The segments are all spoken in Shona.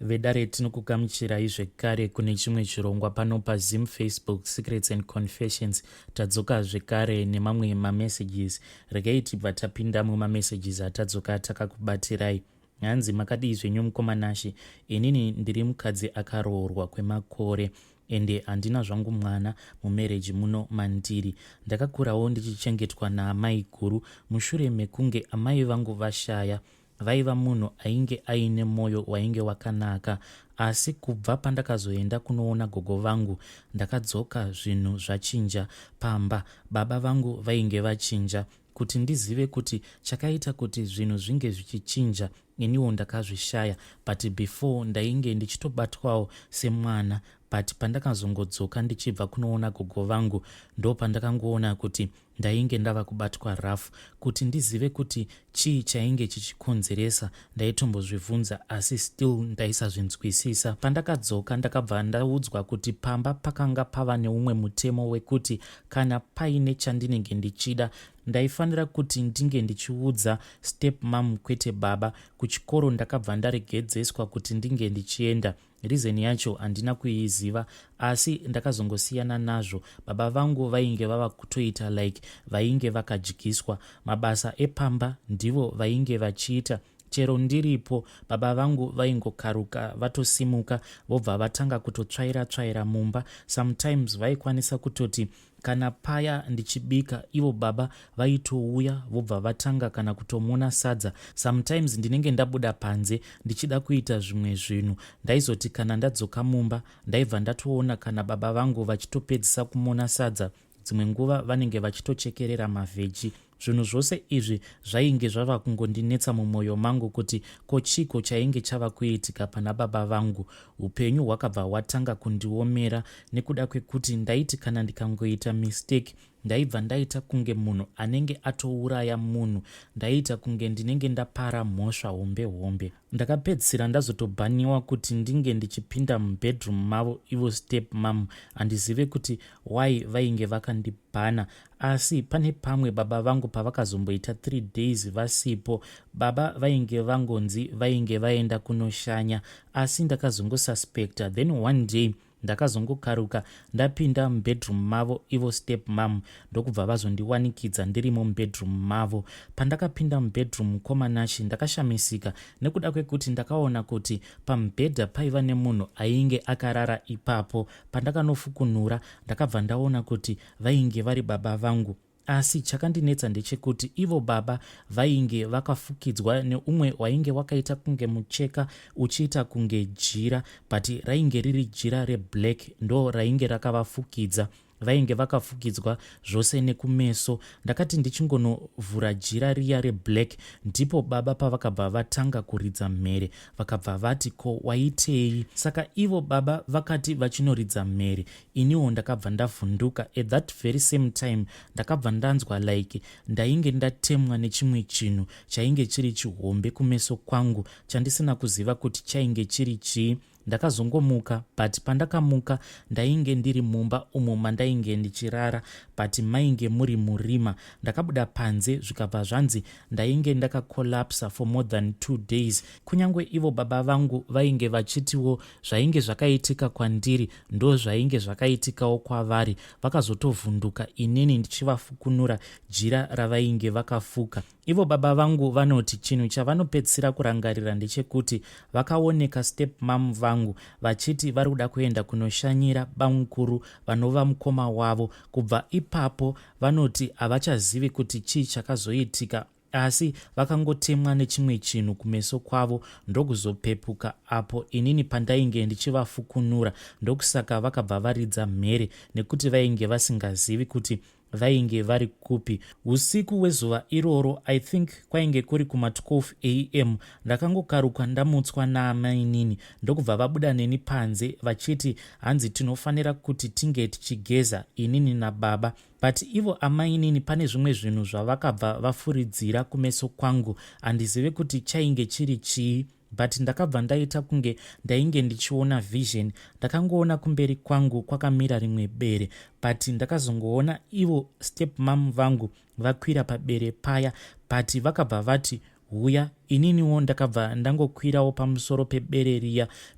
Vedare tinokugamuchirai zvekare kune chimwe chirongwa pano paZim Facebook Secrets and Confessions. Tadzoka zvekare nemamwe mamessages. Regai tibva tapinda mumamessages atadzoka takakubatirai. Hanzi makadii zvenyu mukomanashi, inini ndiri mukadzi akaroorwa kwemakore ende handina zvangu mwana mumereji muno mandiri. Ndakakurawo ndichichengetwa naamai guru mushure mekunge amai vangu vashaya. Vaiva munhu ainge aine moyo wainge wakanaka, asi kubva pandakazoenda kunoona gogo vangu ndakadzoka zvinhu zvachinja pamba. Baba vangu vainge vachinja. Kuti ndizive kuti chakaita kuti zvinhu zvinge zvichichinja iniwo ndakazvishaya, but before ndainge ndichitobatwawo semwana. But pandakazongodzoka ndichibva kunoona gogo vangu ndo pandakangoona kuti ndainge ndava kubatwa rafu. Kuti ndizive kuti chii chainge chichikonzeresa ndaitombozvibvunza, asi still ndaisazvinzwisisa. Pandakadzoka ndakabva ndaudzwa kuti pamba pakanga pava neumwe mutemo wekuti kana paine chandinenge ndichida ndaifanira kuti ndinge ndichiudza stepmom kwete baba. Kuchikoro ndakabva ndaregedzeswa kuti ndinge ndichienda. Rizeni yacho handina kuiziva, asi ndakazongosiyana nazvo. Baba vangu vainge vava kutoita like vainge vakadyiswa. Mabasa epamba ndivo vainge vachiita. Chero ndiripo baba vangu vaingokaruka vatosimuka vobva vatanga kutotsvaira mumba. Sometimes vaikwanisa kutoti kana paya ndichibika ivo baba vaitouya vobva vatanga kana kutomona sadza. Sometimes ndinenge ndabuda panze ndichida kuita zvimwe zvinhu, ndaizoti kana ndadzoka mumba ndaibva ndatoona kana baba vangu vachitopedzisa kumona sadza, dzimwe nguva vanenge vachitochekerera mavheji. Zvinhu zvose izvi zvainge zvava kungondinetsa mumwoyo mangu kuti kochiko chainge chava kuitika pana baba vangu. Upenyu hwakabva hwatanga kundiomera nekuda kwekuti ndaiti kana ndikangoita mistake ndaibva ndaita kunge munhu anenge atouraya munhu, ndaita kunge ndinenge ndapara mhosva hombe. Ndakapedzisira ndazotobhaniwa kuti ndinge ndichipinda mubedroom mavo ivo stepmom. Handizive kuti why vainge vakandibhana, asi pane pamwe baba vangu pavakazomboita 3 days vasipo. Baba vainge vangonzi vainge vaenda kunoshanya, asi ndakazongosuspecta. Then one day ndakazongokaruka ndapinda mubedroom mavo ivo stepmom, ndokubva vazondiwanikidza ndirimo mubedroom mavo. Pandakapinda mubedroom mukomanashi ndakashamisika nekuda kwekuti ndakaona kuti pamubhedha paiva nemunhu ainge akarara ipapo. Pandakanofukunura ndakabva ndaona kuti vainge vari baba vangu. Asi chakandinetsa ndechekuti ivo baba vainge vakafukidzwa neumwe wainge wakaita kunge mucheka uchiita kunge jira, but rainge riri jira reblack ndo rainge rakavafukidza. Vainge vakafukidzwa zvose nekumeso. Ndakati ndichingonovhura jira riya reblack ndipo baba pavakabva vatanga kuridza mhere. Vakabva vati, ko waitei? Saka ivo baba vakati vachinoridza mhere, iniwo ndakabva ndavhunduka. At that very same time ndakabva ndanzwa like ndainge ndatemwa nechimwe chinhu chainge chiri chihombe kumeso kwangu chandisina kuziva kuti chainge chiri chii. Ndakazongomuka, but pandakamuka ndainge ndiri mumba umo mandainge ndichirara, but mainge muri murima. Ndakabuda panze zvikabva zvanzi ndainge ndakakolapsa for more than 2 days. Kunyange ivo baba vangu vainge vachitiwo zvainge zvakaitika kwandiri ndo zvainge zvakaitikawo kwavari. Vakazotovhunduka inini ndichivafukunura jira ravainge vakafuka. Ivo baba vangu vanoti chinhu chavanopedzisira kurangarira ndechekuti vakaoneka stepmom vangu vachiti vari kuda kuenda kunoshanyira bamukuru vanova mukoma wavo. Kubva ipapo vanoti havachazivi kuti chii chakazoitika, asi vakangotemwa nechimwe chinhu kumeso kwavo ndokuzopepuka. Apo inini pandainge ndichivafukunura ndokusaka vakabva varidza mhere nekuti vainge vasingazivi kuti vainge vari kupi. Usiku hwezuva iroro, I think kwainge kuri kuma 12 am, ndakangokaruka ndamutswa naamainini ndokubva vabuda neni panze vachiti hanzi tinofanira kuti tinge tichigeza inini nababa. But ivo amainini pane zvimwe zvinhu zvavakabva vafuridzira kumeso kwangu. Handizive kuti chainge chiri chii, but ndakabva ndaita kunge ndainge ndichiona vision. Ndakangoona kumberi kwangu kwakamira rimwe bere, but ndakazongoona ivo stepmom vangu vakwira pabere paya, but vakabva vati, huya ininiwo ndakabva ndangokwirawo pamusoro pebere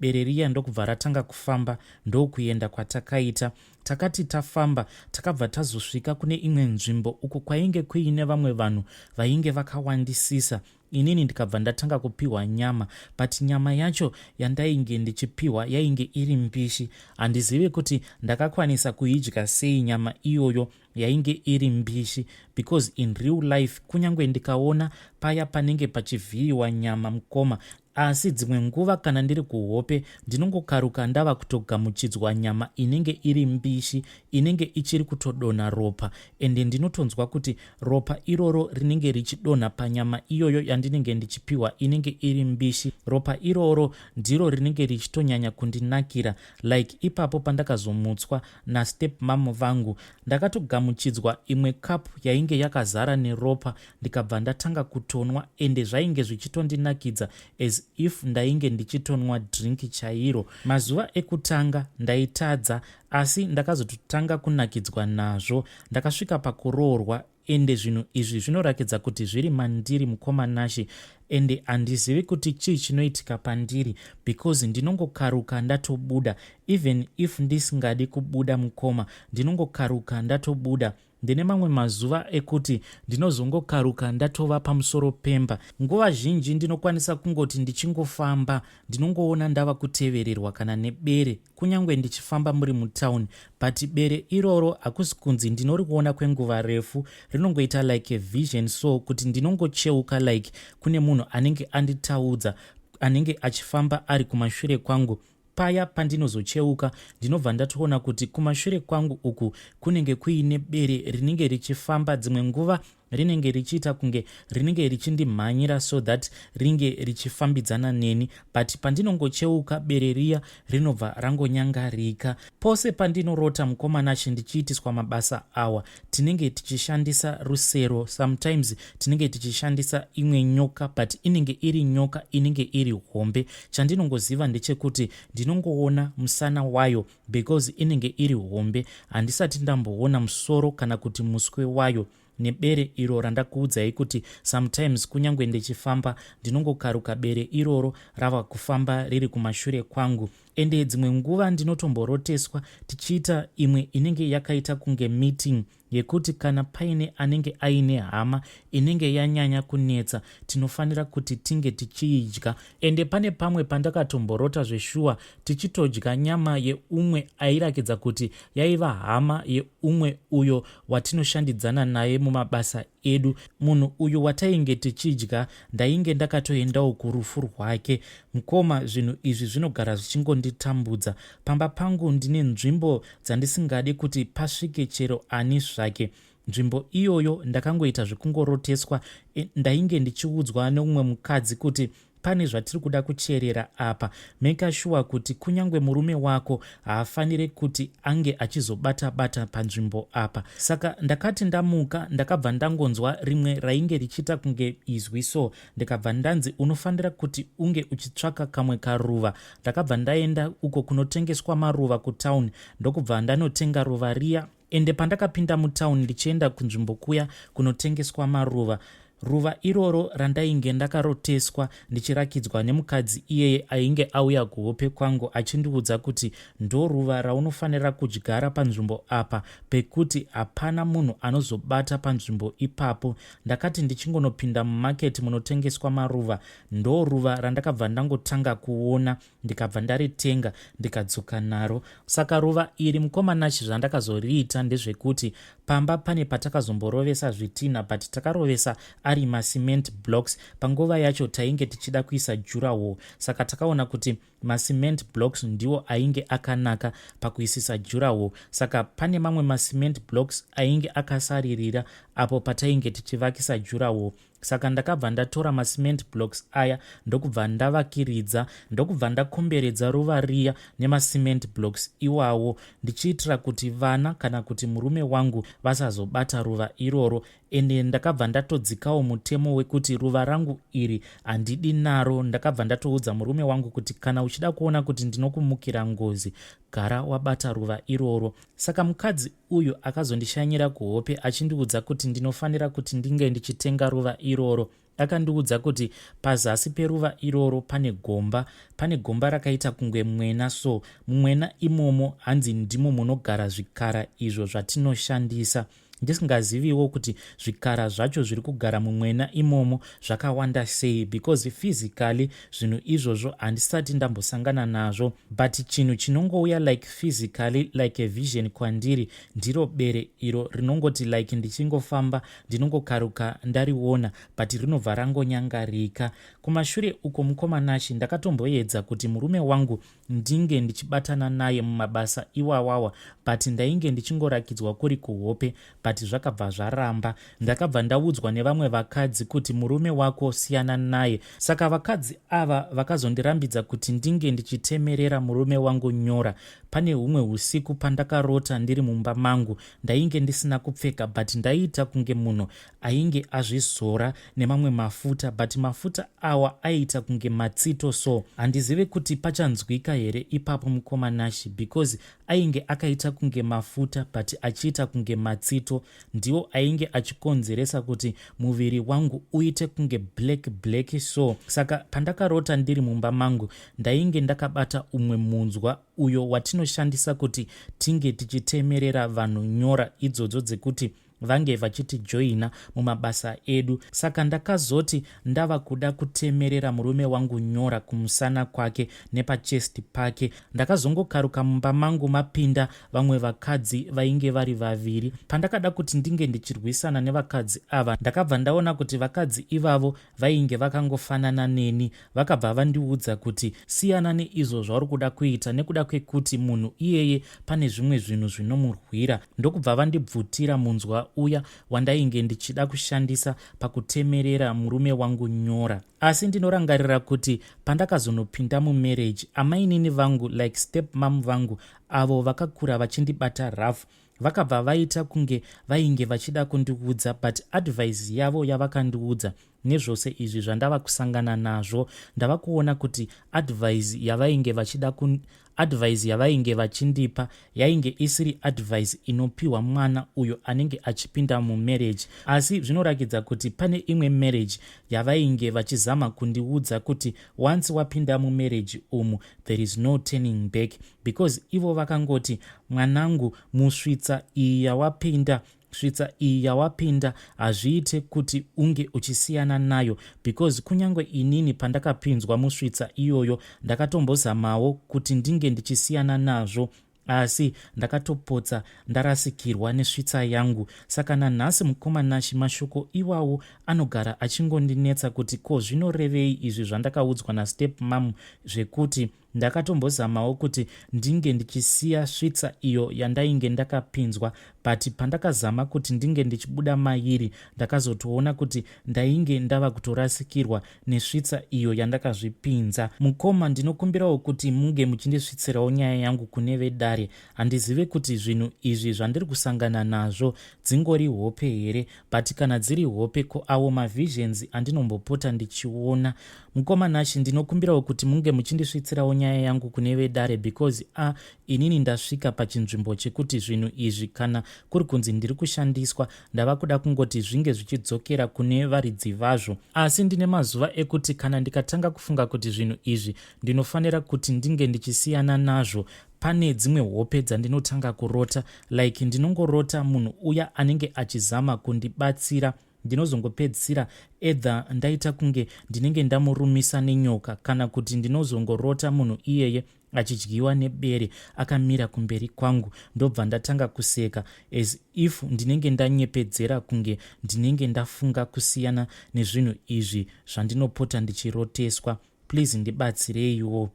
riya ndokubva ratanga kufamba ndokuenda kwatakaita. Takati tafamba takabva tazosvika kune imwe nzvimbo uko kwainge kuine vamwe vanhu vainge vakawandisisa. Inini ndikabva ndatanga kupiwa nyama, but nyama yacho yandainge ndichipiwa yainge iri mbishi. Handizivi kuti ndakakwanisa kuidya sei nyama iyoyo yainge iri mbishi, because in real life kunyange ndikaona paya panenge pachivhiyiwa nyama mukoma, asi dzimwe nguva kana ndiri kuhope ndinongokaruka ndava kutogamuchidzwa nyama inenge iri mbishi, inenge ichiri kutodonha ropa, ende ndinotonzwa kuti ropa iroro rinenge richidonha panyama iyoyo yandinenge ndichipiwa inenge iri mbishi. Ropa iroro ndiro rinenge richitonyanya kundinakira. Like ipapo pandakazomutswa naStepmother Vangu, ndakatogamuchidzwa imwe kapu yainge yakazara neropa, ndikabva ndatanga kutonwa, ende zvainge zvichitondinakidza as if ndainge ndichitonwa drinki chairo. Mazuva ekutanga ndaitadza, asi ndakazototanga kunakidzwa nazvo. Ndakasvika pakuroorwa, ende zvinhu izvi zvinorakidza kuti zviri mandiri mukomanashi, ende handizivi kuti chii chinoitika pandiri, because ndinongokaruka ndatobuda. Even if ndisingadi kubuda mukoma, ndinongokaruka ndatobuda. Ndine mamwe mazuva ekuti ndinozongokaruka ndatova pamusoro pemba. Nguva zhinji ndinokwanisa kungoti ndichingofamba ndinongoona ndava kutevererwa kana nebere, kunyange ndichifamba muri mutauni, but bere iroro hakusi kunzi ndinoriona kwenguva refu, rinongoita like a vision, so kuti ndinongocheuka like kune munhu anenge anditaudza, anenge achifamba ari kumashure kwangu. Paya pandinozocheuka ndinobva ndatoona kuti kumashure kwangu uku kunenge kuine bere rinenge richifamba, dzimwe nguva rinenge richiita kunge rinenge richindimhanyira so that ringe richifambidzana neni, but pandinongocheuka bere riya rinobva rangonyangarika. Pose pandinorota mukomanashi ndichiitiswa mabasa awa, tinenge tichishandisa rusero, sometimes tinenge tichishandisa imwe nyoka, but inenge iri nyoka inenge iri hombe. Chandinongoziva ndechekuti ndinongoona musana wayo because inenge iri hombe, handisati ndamboona musoro kana kuti muswe wayo. Nebere iro randakuudzai kuti sometimes kunyange ndichifamba ndinongokaruka bere iroro rava kufamba riri kumashure kwangu. Ende dzimwe nguva ndinotomboroteswa tichiita imwe inenge yakaita kunge meeting yekuti kana paine anenge aine hama inenge yanyanya kunetsa, tinofanira kuti tinge tichiidya. Ende pane pamwe pandakatomborota zveshuwa tichitodya nyama yeumwe airakidza kuti yaiva hama yeumwe uyo watinoshandidzana naye mumabasa edu. Munhu uyu watainge tichidya ndainge ndakatoendawo kurufu rwake. Mukoma, zvinhu izvi zvinogara zvichingonditambudza. Pamba pangu ndine nzvimbo dzandisingadi kuti pasvike chero ani zvake. Nzvimbo iyoyo ndakangoita zvekungoroteswa. Ndainge ndichiudzwa neumwe mukadzi kuti pane zvatiri kuda kucherera apa, make sure kuti kunyange murume wako haafanire kuti ange achizobata-bata panzvimbo apa. Saka ndakati ndamuka ndakabva ndangonzwa rimwe rainge richiita kunge izwi, so ndikabva ndanzi unofanira kuti unge uchitsvaka kamwe karuva. Ndakabva ndaenda uko kunotengeswa maruva kutauni, ndokubva ndanotenga ruva riya. Ende pandakapinda mutauni ndichienda kunzvimbo kuya kunotengeswa maruva, ruva iroro randainge ndakaroteswa ndichirakidzwa nemukadzi iyeye ainge auya kuhope kwangu achindiudza kuti ndo ruva raunofanira kudyara panzvimbo apa, pekuti hapana munhu anozobata panzvimbo ipapo. Ndakati ndichingonopinda mumaketi munotengeswa maruva, ndo ruva randakabva ndangotanga kuona, ndikabva ndaritenga ndikadzoka naro. Saka ruva iri mukomanashi zvandakazoriita ndezvekuti pamba pane patakazomborovesa zvitinha, but takarovesa ari macement blocks. Panguva yacho tainge tichida kuisa jurahall, saka takaona kuti macement blocks ndiwo ainge akanaka pakuisisa jurahall. Saka pane mamwe macement blocks ainge akasaririra apo patainge tichivakisa jurahall. Saka ndakabva ndatora macement blocks aya ndokubva ndavakiridza, ndokubva ndakomberedza ruva riya nemacement blocks iwawo, ndichiitira kuti vana kana kuti murume wangu vasazobata ruva iroro. Ende ndakabva ndatodzikawo mutemo wekuti ruva rangu iri handidi naro. Ndakabva ndatoudza murume wangu kuti kana uchida kuona kuti ndinokumukira ngozi, gara wabata ruva iroro. Saka mukadzi uyu akazondishanyira kuhope achindiudza kuti ndinofanira kuti ndinge ndichitenga ruva iroro. akandiudza kuti pazasi peruva iroro pane gomba rakaita kunge mwena, so mumwena imomo hanzi ndimo munogara zvikara izvo zvatinoshandisa. Ndisingaziviwo kuti zvikara zvacho zviri kugara mumwena imomo zvakawanda sei, because physically zvinhu izvozvo handisati ndambosangana nazvo, but chinhu chinongouya like physically like a vision kwandiri ndiro bere iro rinongoti like ndichingofamba ndinongokaruka ndariona, but rinobva rangonyangarika. Kumashure uko mukomanashi ndakatomboedza kuti murume wangu ndinge ndichibatana naye mumabasa iwawawa, but ndainge ndichingorakidzwa kuri kuhope, but zvakabva zvaramba. Ndakabva ndaudzwa nevamwe vakadzi kuti murume wako siyana naye. Saka vakadzi ava vakazondirambidza kuti ndinge ndichitemerera murume wangu nyora. Pane humwe usiku pandakarota ndiri mumba mangu, ndainge ndisina kupfeka, but ndaita kunge munhu ainge azvizora nemamwe mafuta, but mafuta awa aita kunge matsito, so handizive kuti pachanzwika here ipapo mukomanashi, because ainge akaita kunge mafuta but achiita kunge matsito, ndiwo ainge achikonzeresa kuti muviri wangu uite kunge black. So saka pandakarota ndiri mumba mangu ndainge ndakabata umwe munzwa uyo watinoshandisa kuti tinge tichitemerera vanhu nyora idzodzo dzekuti vange vachitijoina mumabasa edu. Saka ndakazoti ndava kuda kutemerera murume wangu nyora kumusana kwake nepachesti pake. Ndakazongokaruka mumba mangu mapinda vamwe vakadzi vainge vari vaviri. Pandakada kuti ndinge ndichirwisana nevakadzi ava, ndakabva ndaona kuti vakadzi ivavo vainge vakangofanana neni. Vakabva vandiudza kuti siyana neizvo zvauri kuda kuita nekuda kwekuti munhu iyeye pane zvimwe zvinhu zvinomurwira. Ndokubva vandibvutira munzwa uya wandainge ndichida kushandisa pakutemerera murume wangu nyora. Asi ndinorangarira kuti pandakazonopinda mumarriage, amainini vangu like stepmom vangu avo vakakura vachindibata rafu, vakabva vaita kunge vainge vachida kundiudza, but advice yavo yavakandiudza nezvose izvi zvandava kusangana nazvo, ndava kuona kuti advice yavainge vachindipa yainge isiri advice inopiwa mwana uyo anenge achipinda mumarriage. Asi zvinorakidza kuti pane imwe marriage yavainge vachizama kundiudza kuti once wapinda mumarriage umu there is no turning back, because ivo vakangoti mwanangu, musvitsa iyi yawapinda hazviite kuti unge uchisiyana nayo, because kunyangwe inini pandakapinzwa musvitsa iyoyo ndakatombozamawo kuti ndinge ndichisiyana nazvo, asi ndakatopotsa ndarasikirwa nesvitsa yangu. Saka nanhasi mukomanashi mashoko iwawo anogara achingondinetsa kuti ko zvinorevei izvi zvandakaudzwa nastepmam, zvekuti ndakatombozamawo kuti ndinge ndichisiya svitsa iyo yandainge ndakapinzwa, but pandakazama kuti ndinge ndichibuda mairi ndakazotoona kuti ndainge ndava kutorasikirwa nesvitsa iyo yandakazvipinza. Mukoma, ndinokumbirawo kuti munge muchindisvitsirawo nyaya yangu kune vedare. Handizive kuti zvinhu izvi zvandiri kusangana nazvo dzingori hope here, but kana dziri hope, ko awo mavisions andinombopota ndichiona. Mukomanashi, ndinokumbirawo kuti munge muchindisvitsirawo nyaya yangu kune vedare, because inini ndasvika pachinzvimbo chekuti zvinhu izvi kana kuri kunzi ndiri kushandiswa, ndava kuda kungoti zvinge zvichidzokera kune varidzi vazvo. Asi ndine mazuva ekuti kana ndikatanga kufunga kuti zvinhu izvi ndinofanira kuti ndinge ndichisiyana nazvo, pane dzimwe hope dzandinotanga kurota, like ndinongorota munhu uya anenge achizama kundibatsira, ndinozongopedzisira edha ndaita kunge ndinenge ndamurumisa nenyoka, kana kuti ndinozongorota munhu iyeye achidyiwa nebere akamira kumberi kwangu, ndobva ndatanga kuseka as if ndinenge ndanyepedzera kunge ndinenge ndafunga kusiyana nezvinhu izvi zvandinopota ndichiroteswa. Please ndibatsireiwo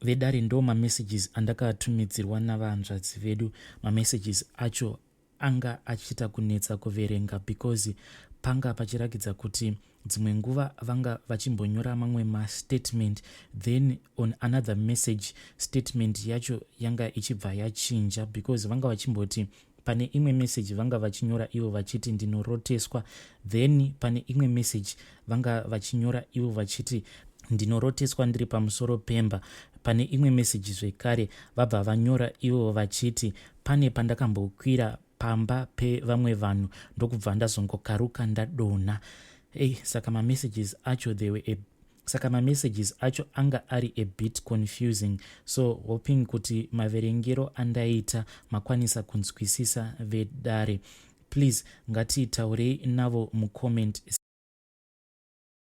vedare. Ndo mamessages andakatumidzirwa navahanzvadzi vedu. Mamessages acho anga achiita kunetsa kuverenga, because panga pachirakidza kuti dzimwe nguva vanga vachimbonyora mamwe mastatement, then on another message statement yacho yanga ichibva yachinja, because vanga vachimboti pane imwe message vanga vachinyora ivo vachiti ndinoroteswa, then pane imwe message vanga vachinyora ivo vachiti ndinoroteswa ndiri pamusoro pemba. Pane imwe message zvekare vabva vanyora ivo vachiti pane pandakambokwira pamba pevamwe vanhu ndokubva ndazongokaruka ndadonha. saka mamessages acho saka mamessages acho anga ari a bit confusing, so hoping kuti maverengero andaita makwanisa kunzwisisa vedare. Please ngatitaurei navo mucomment